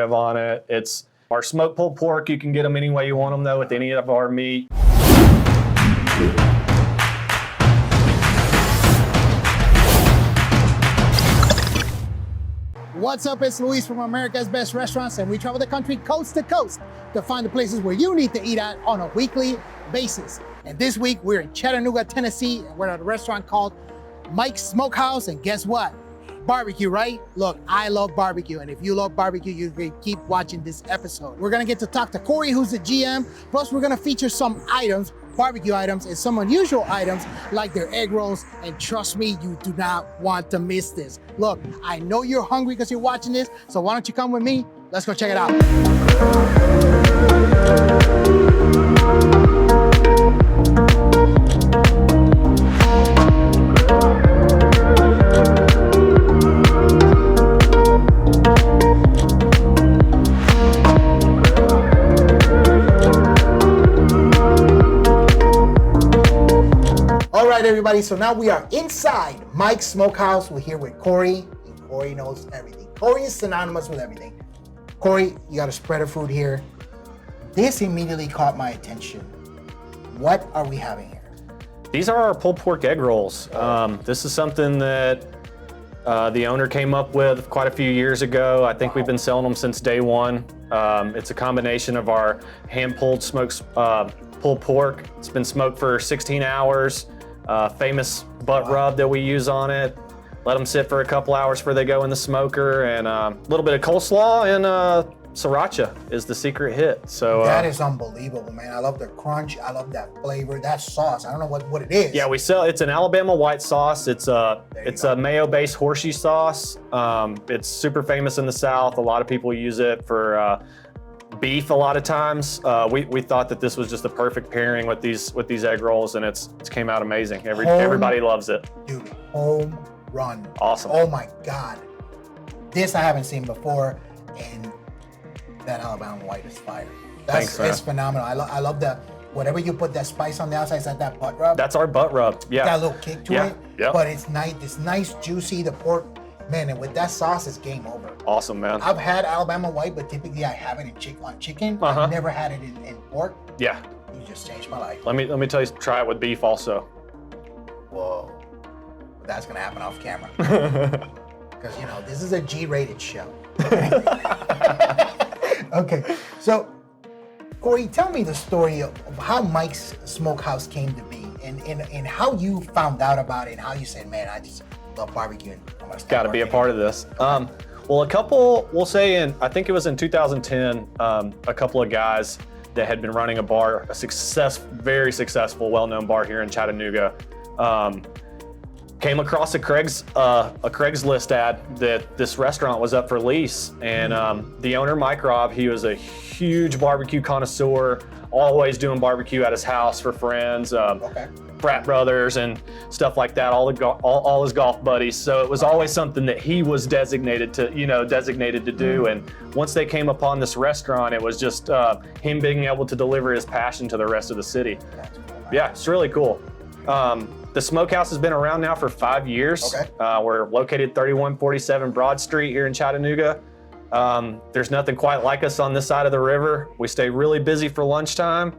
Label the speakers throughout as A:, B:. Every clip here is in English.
A: rib on it. It's our smoked pulled pork. You can get them any way you want them though with any of our meat.
B: What's up, it's Luis from America's Best Restaurants, and we travel the country coast to coast to find the places where you need to eat at on a weekly basis. And this week, we're in Chattanooga, Tennessee, and we're at a restaurant called Mike's Smokehouse, and guess what? Barbecue, right? Look, I love barbecue, and if you love barbecue, you can keep watching this episode. We're gonna get to talk to Corey, who's the GM, plus we're gonna feature some items, barbecue items, and some unusual items like their egg rolls, and trust me, you do not want to miss this. Look, I know you're hungry because you're watching this, so why don't you come with me? Let's go check it out. All right, everybody, so now we are inside Mike's Smokehouse. We're here with Corey, and Corey knows everything. Corey is synonymous with everything. Corey, you got a spread of food here. This immediately caught my attention. What are we having here?
A: These are our pulled pork egg rolls. This is something that the owner came up with quite a few years ago. I think we've been selling them since day one. It's a combination of our hand-pulled smoked pulled pork. It's been smoked for 16 hours. Famous butt rub that we use on it. Let them sit for a couple hours before they go in the smoker, and a little bit of coleslaw and sriracha is the secret hit. So
B: that is unbelievable, man. I love the crunch. I love that flavor. That sauce, I don't know what it is.
A: Yeah, it's an Alabama white sauce. It's a mayo-based horseshoe sauce. It's super famous in the South. A lot of people use it for beef a lot of times. We thought that this was just the perfect pairing with these egg rolls, and it's came out amazing. Everybody loves it.
B: Dude, home run.
A: Awesome.
B: Oh my God. This I haven't seen before, and that Alabama white is fire.
A: Thanks, man.
B: It's phenomenal. I love that. Whatever you put that spice on the outside, is that butt rub?
A: That's our butt rub. Yeah.
B: Got a little kick to it.
A: Yep.
B: But it's nice. It's nice, juicy. The pork, man, and with that sauce, it's game over.
A: Awesome, man.
B: I've had Alabama white, but typically I have it on chicken. I've never had it in pork.
A: Yeah.
B: You just changed my life.
A: Let me tell you, try it with beef also.
B: Whoa. That's gonna happen off camera. Because this is a G-rated show. Okay, so Corey, tell me the story of how Mike's Smokehouse came to be, and how you found out about it, and how you said, man, I just love barbecue.
A: Got to be a part of this. Well, I think it was in 2010, a couple of guys that had been running a bar, very successful, well-known bar here in Chattanooga, came across a Craigslist ad that this restaurant was up for lease, and the owner, Mike Robb, he was a huge barbecue connoisseur, always doing barbecue at his house for friends, frat brothers and stuff like that, all his golf buddies. So it was always something that he was designated to do. And once they came upon this restaurant, it was just him being able to deliver his passion to the rest of the city.
B: That's cool, man.
A: Yeah, it's really cool. The Smokehouse has been around now for 5 years.
B: Okay.
A: We're located 3147 Broad Street here in Chattanooga. There's nothing quite like us on this side of the river. We stay really busy for lunchtime.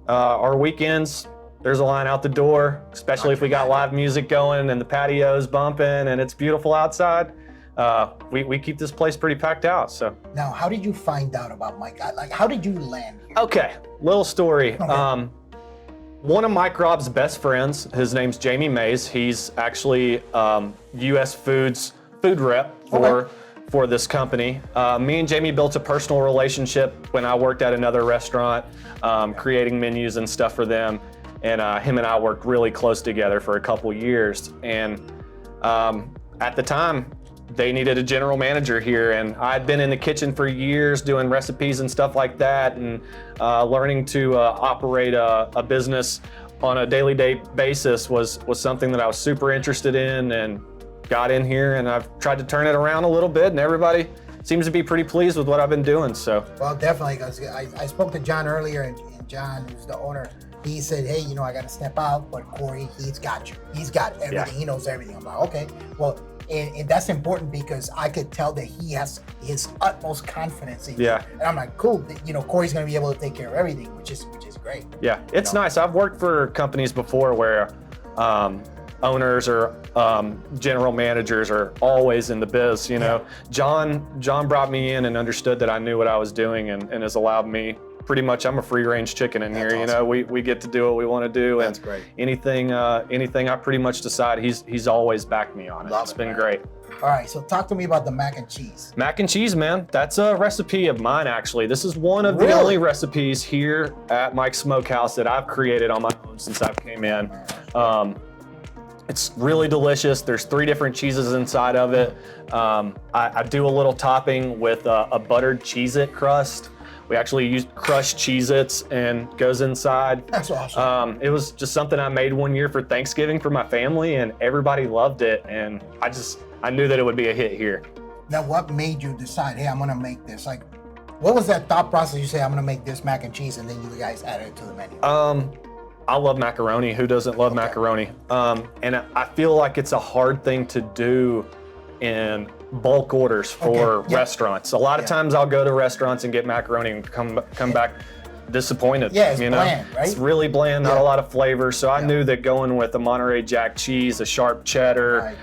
A: Our weekends, there's a line out the door, especially if we got live music going and the patio's bumping and it's beautiful outside. We keep this place pretty packed out. So
B: now, how did you find out about Mike? Like, how did you land here?
A: Okay, little story.
B: Okay.
A: One of Mike Robb's best friends, his name's Jamie Mays. He's actually U.S. food rep for this company. Me and Jamie built a personal relationship when I worked at another restaurant, creating menus and stuff for them. And him and I worked really close together for a couple years. And at the time, they needed a general manager here, and I'd been in the kitchen for years doing recipes and stuff like that, and learning to operate a business on a daily basis was something that I was super interested in, and got in here, and I've tried to turn it around a little bit, and everybody seems to be pretty pleased with what I've been doing. So
B: well, definitely, because I spoke to John earlier, and John, who's the owner, he said, hey, I got to step out, but Corey, he's got you. He's got everything. Yeah. He knows everything. I'm like, okay. Well, And that's important because I could tell that he has his utmost confidence in you.
A: Yeah.
B: And I'm like, cool, you know, Corey's gonna be able to take care of everything, which is great.
A: Yeah, it's nice. I've worked for companies before where owners or general managers are always in the biz, you know. John brought me in and understood that I knew what I was doing and has allowed me, pretty much, I'm a free range chicken in here, you know. We get to do what we want to do.
B: That's
A: and
B: great.
A: Anything I pretty much decide, he's always backed me on it. It's been great.
B: All right, so talk to me about the mac and cheese.
A: Mac and cheese, man. That's a recipe of mine, actually. This is one of the only recipes here at Mike's Smokehouse that I've created on my own since I came in. It's really delicious. There's 3 different cheeses inside of it. I do a little topping with a buttered Cheez-It crust. We actually used crushed Cheez-Its and goes inside.
B: That's awesome.
A: It was just something I made one year for Thanksgiving for my family, and everybody loved it. And I knew that it would be a hit here.
B: Now, what made you decide, hey, I'm gonna make this? Like, what was that thought process? You say, I'm gonna make this mac and cheese, and then you guys added it to the menu.
A: I love macaroni. Who doesn't love macaroni? And I feel like it's a hard thing to do in bulk orders for restaurants. A lot of times I'll go to restaurants and get macaroni and come back disappointed.
B: Yeah, it's bland, right?
A: It's really bland, not a lot of flavor. So I knew that going with a Monterey Jack cheese, a sharp cheddar,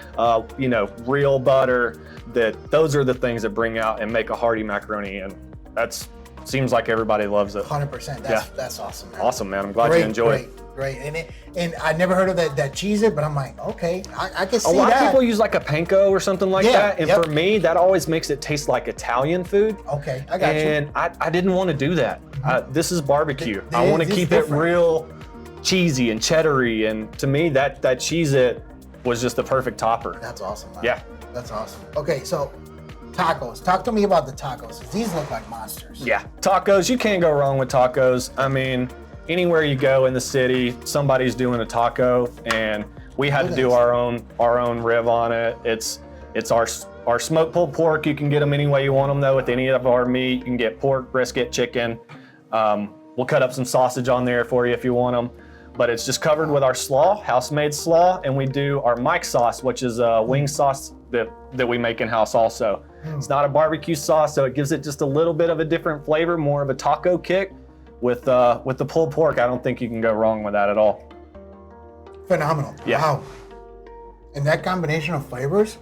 A: you know, real butter, that those are the things that bring out and make a hearty macaroni. And that's seems like everybody loves it.
B: 100%. That's awesome, man.
A: Awesome, man. I'm glad you enjoy it.
B: Great. And I never heard of that Cheez-It, but I'm like, okay, I can see that.
A: A lot of people use like a panko or something like that. And for me, that always makes it taste like Italian food.
B: Okay, I got you.
A: And I didn't want to do that. This is barbecue. I want to keep it real cheesy and cheddary. And to me, that Cheez-It was just the perfect topper.
B: That's awesome, man.
A: Yeah.
B: That's awesome. Okay, so tacos. Talk to me about the tacos. These look like monsters.
A: Yeah, tacos. You can't go wrong with tacos. I mean, anywhere you go in the city, somebody's doing a taco, and we had to do our own rib on it. It's our smoked pulled pork. You can get them any way you want them though. With any of our meat, you can get pork, brisket, chicken. We'll cut up some sausage on there for you if you want them. But it's just covered with our slaw, house-made slaw, and we do our Mike sauce, which is a wing sauce that we make in-house also. It's not a barbecue sauce, so it gives it just a little bit of a different flavor, more of a taco kick. With the pulled pork, I don't think you can go wrong with that at all.
B: Phenomenal.
A: Yeah.
B: Wow. And that combination of flavors,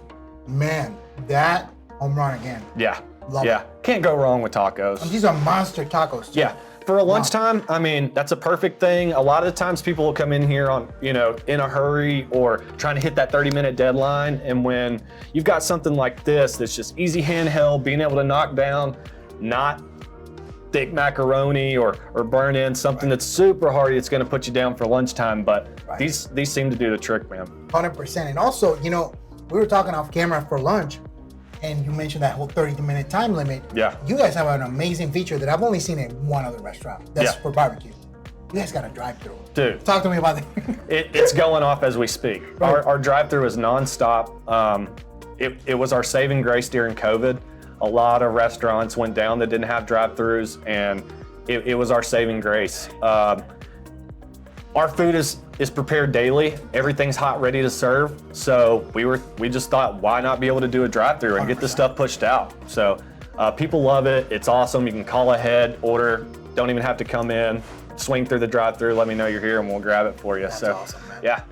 B: man, that home run again.
A: Yeah.
B: Love it.
A: Can't go wrong with tacos.
B: And these are monster tacos too.
A: Yeah. For a lunchtime, I mean, that's a perfect thing. A lot of the times people will come in here on, you know, in a hurry or trying to hit that 30-minute deadline. And when you've got something like this that's just easy handheld, being able to knock down, not thick macaroni or burn in something that's super hearty, it's going to put you down for lunchtime. But these seem to do the trick, man.
B: 100%. And also, you know, we were talking off camera for lunch, and you mentioned that whole 30-minute time limit.
A: Yeah.
B: You guys have an amazing feature that I've only seen in one other restaurant. That's for barbecue. You guys got a drive-through.
A: Dude.
B: Talk to me about that.
A: It's going off as we speak. Our drive-through is nonstop. It was our saving grace during COVID. A lot of restaurants went down that didn't have drive-throughs, and it was our saving grace. Our food is prepared daily. Everything's hot, ready to serve. So we just thought, why not be able to do a drive-through and get this stuff pushed out? So people love it. It's awesome. You can call ahead, order. Don't even have to come in. Swing through the drive-through. Let me know you're here, and we'll grab it for you.
B: That's awesome, man.
A: Yeah.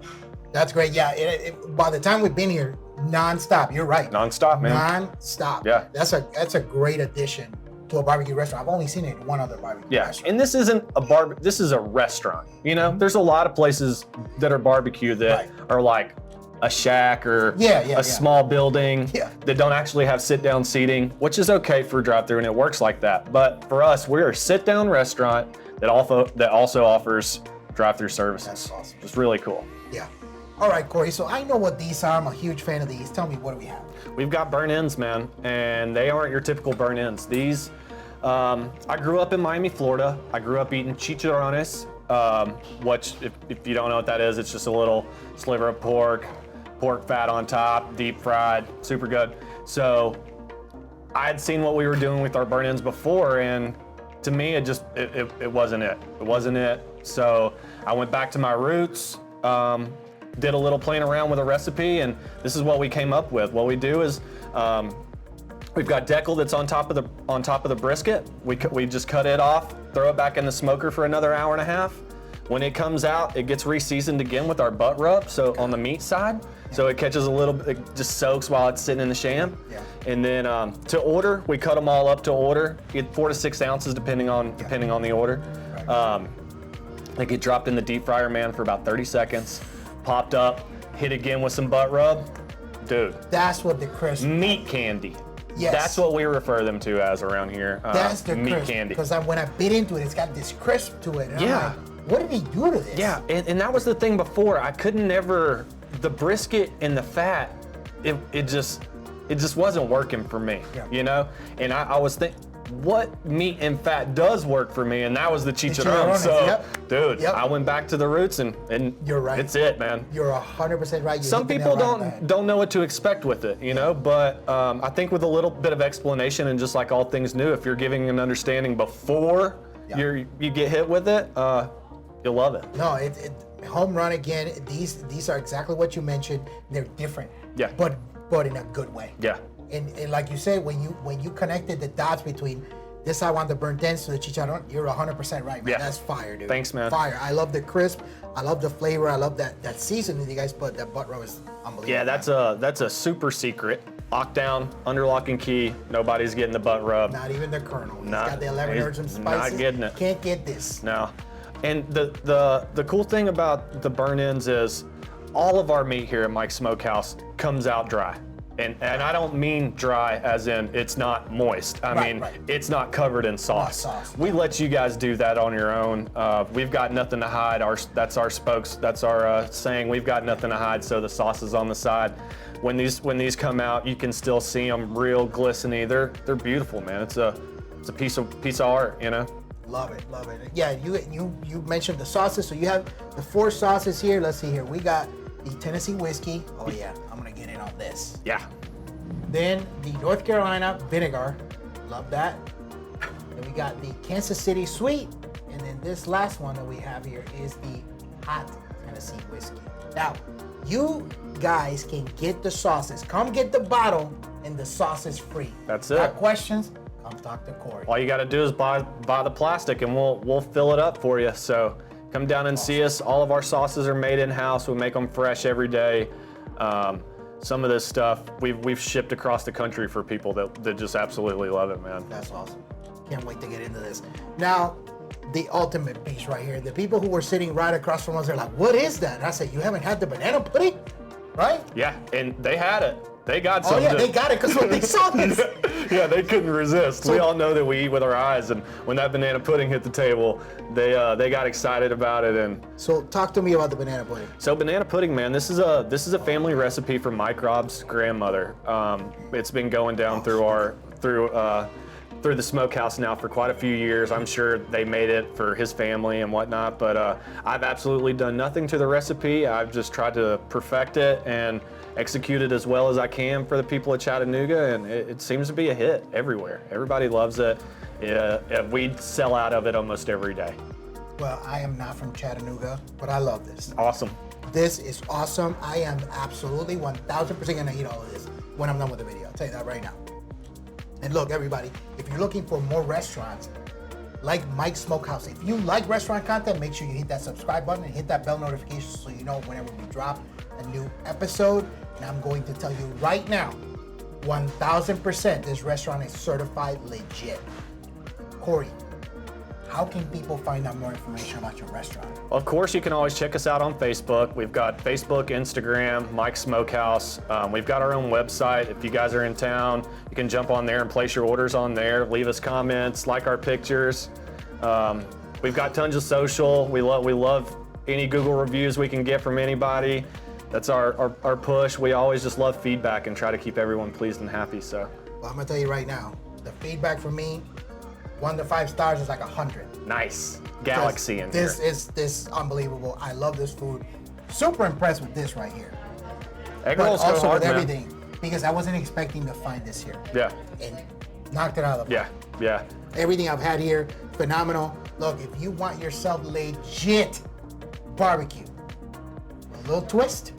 B: That's great. Yeah. By the time we've been here, non-stop. You're right.
A: Non-stop, man.
B: Non-stop.
A: Yeah.
B: That's a great addition to a barbecue restaurant. I've only seen it in one other barbecue restaurant.
A: And this isn't this is a restaurant. You know, there's a lot of places that are barbecue that are like a shack or a small building that don't actually have sit-down seating, which is okay for drive-through, and it works like that. But for us, we're a sit-down restaurant that also offers drive-through services.
B: That's awesome.
A: It's really cool.
B: Yeah. All right, Corey, so I know what these are. I'm a huge fan of these. Tell me, what do we have?
A: We've got burn ends, man, and they aren't your typical burn ends. These, I grew up in Miami, Florida. I grew up eating chicharrones, which, if you don't know what that is, it's just a little sliver of pork fat on top, deep fried, super good. So I had seen what we were doing with our burn ends before, and to me, it wasn't it. It wasn't it. So I went back to my roots. did a little playing around with a recipe, and this is what we came up with. What we do is we've got deckle that's on top of the brisket. We just cut it off, throw it back in the smoker for another hour and a half. When it comes out, it gets re-seasoned again with our butt rub, so on the meat side. So it catches a little, it just soaks while it's sitting in the sham.
B: Yeah.
A: And then to order, we cut them all up to order. Get 4 to 6 ounces depending on the order.
B: Right.
A: They get dropped in the deep fryer, man, for about 30 seconds. Popped up, hit again with some butt rub. Dude.
B: That's what the crisp.
A: Meat candy.
B: Yes.
A: That's what we refer them to as around here.
B: That's the
A: meat
B: crisp.
A: candy.
B: Because when I bit into it, it's got this crisp to it. And
A: Yeah.
B: I'm like, what did he do to this?
A: Yeah, and that was the thing before. I couldn't ever, the brisket and the fat, it just wasn't working for me, you know? And I was thinking, what meat and fat does work for me? And that was the chicharron. So, dude, I went back to the roots and
B: you're right.
A: It's it, man.
B: You're 100% right.
A: Some people don't know what to expect with it, you know, but I think with a little bit of explanation and just like all things new, if you're giving an understanding before you get hit with it, you'll love it.
B: No, it home run again. These are exactly what you mentioned. They're different.
A: Yeah.
B: But in a good way.
A: Yeah.
B: And like you say, when you connected the dots between this, I want the burnt ends to the chicharron, you're 100% right, man.
A: Yeah.
B: That's fire, dude.
A: Thanks, man.
B: Fire. I love the crisp. I love the flavor. I love that seasoning you guys put. That butt rub is unbelievable.
A: Yeah, that's a super secret. Lock down, under lock and key. Nobody's getting the butt rub.
B: Not even the Colonel. He's
A: Nah,
B: got the 11
A: he's
B: herbs and spices.
A: not getting it.
B: Can't get this.
A: No. And the cool thing about the burn ends is all of our meat here at Mike's Smokehouse comes out dry. And I don't mean dry as in it's not moist. I mean, it's not covered in sauce. We let you guys do that on your own. We've got nothing to hide. That's our saying. We've got nothing to hide, so the sauce is on the side. When these come out, you can still see them real glistening. They're beautiful, man. It's a piece of art, you know.
B: Love it, love it. Yeah, you mentioned the sauces, so you have the 4 sauces here. Let's see here. We got the Tennessee whiskey. Oh yeah, I'm gonna get in on this.
A: Yeah.
B: Then the North Carolina vinegar. Love that. Then we got the Kansas City sweet. And then this last one that we have here is the hot Tennessee whiskey. Now, you guys can get the sauces. Come get the bottle and the sauce is free.
A: That's it.
B: Got questions? Come talk to Corey.
A: All you got to do is buy the plastic and we'll fill it up for you. So come down and see us. All of our sauces are made in-house. We make them fresh every day. Some of this stuff we've shipped across the country for people that just absolutely love it, man.
B: That's awesome. Can't wait to get into this. Now, the ultimate piece right here. The people who were sitting right across from us, they're like, what is that? And I said, you haven't had the banana pudding? Right?
A: Yeah, and they had it. They got some.
B: Oh yeah, they got it because when they saw this.
A: Yeah, they couldn't resist. We all know that we eat with our eyes, and when that banana pudding hit the table, they got excited about it. And
B: so talk to me about the banana pudding.
A: So banana pudding, man, this is a family recipe from Mike Rob's grandmother. It's been going down through the Smokehouse now for quite a few years. I'm sure they made it for his family and whatnot, but I've absolutely done nothing to the recipe. I've just tried to perfect it and execute it as well as I can for the people of Chattanooga, and it seems to be a hit everywhere. Everybody loves it. We sell out of it almost every day.
B: Well, I am not from Chattanooga, but I love this.
A: Awesome.
B: This is awesome. I am absolutely 1,000% gonna eat all of this when I'm done with the video. I'll tell you that right now. And look, everybody, if you're looking for more restaurants like Mike's Smokehouse, if you like restaurant content, make sure you hit that subscribe button and hit that bell notification so you know whenever we drop a new episode. And I'm going to tell you right now, 1,000% this restaurant is certified legit. Corey, how can people find out more information about your restaurant?
A: Of course, you can always check us out on Facebook. We've got Facebook, Instagram, Mike's Smokehouse. We've got our own website. If you guys are in town, you can jump on there and place your orders on there. Leave us comments, like our pictures. We've got tons of social. We love any Google reviews we can get from anybody. That's our push. We always just love feedback and try to keep everyone pleased and happy. So,
B: well, I'm gonna tell you right now, the feedback from me, 1 to 5 stars is like 100.
A: Nice. Galaxy in here.
B: This is unbelievable. I love this food. Super impressed with this right here.
A: Egg rolls go
B: also
A: hard,
B: with
A: man.
B: everything, because I wasn't expecting to find this here.
A: Yeah.
B: And knocked it out of the park.
A: Yeah.
B: Everything I've had here, phenomenal. Look, if you want yourself legit barbecue, little twist,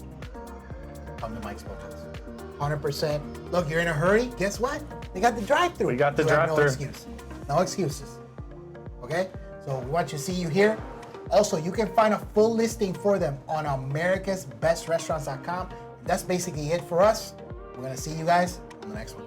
B: come to Mike's Smokehouse. 100%. Look, you're in a hurry. Guess what? They got the drive-thru.
A: We got the
B: You have
A: drive-thru.
B: No excuse. No excuses. Okay? So we want to see you here. Also, you can find a full listing for them on americasbestrestaurants.com. That's basically it for us. We're going to see you guys on the next one.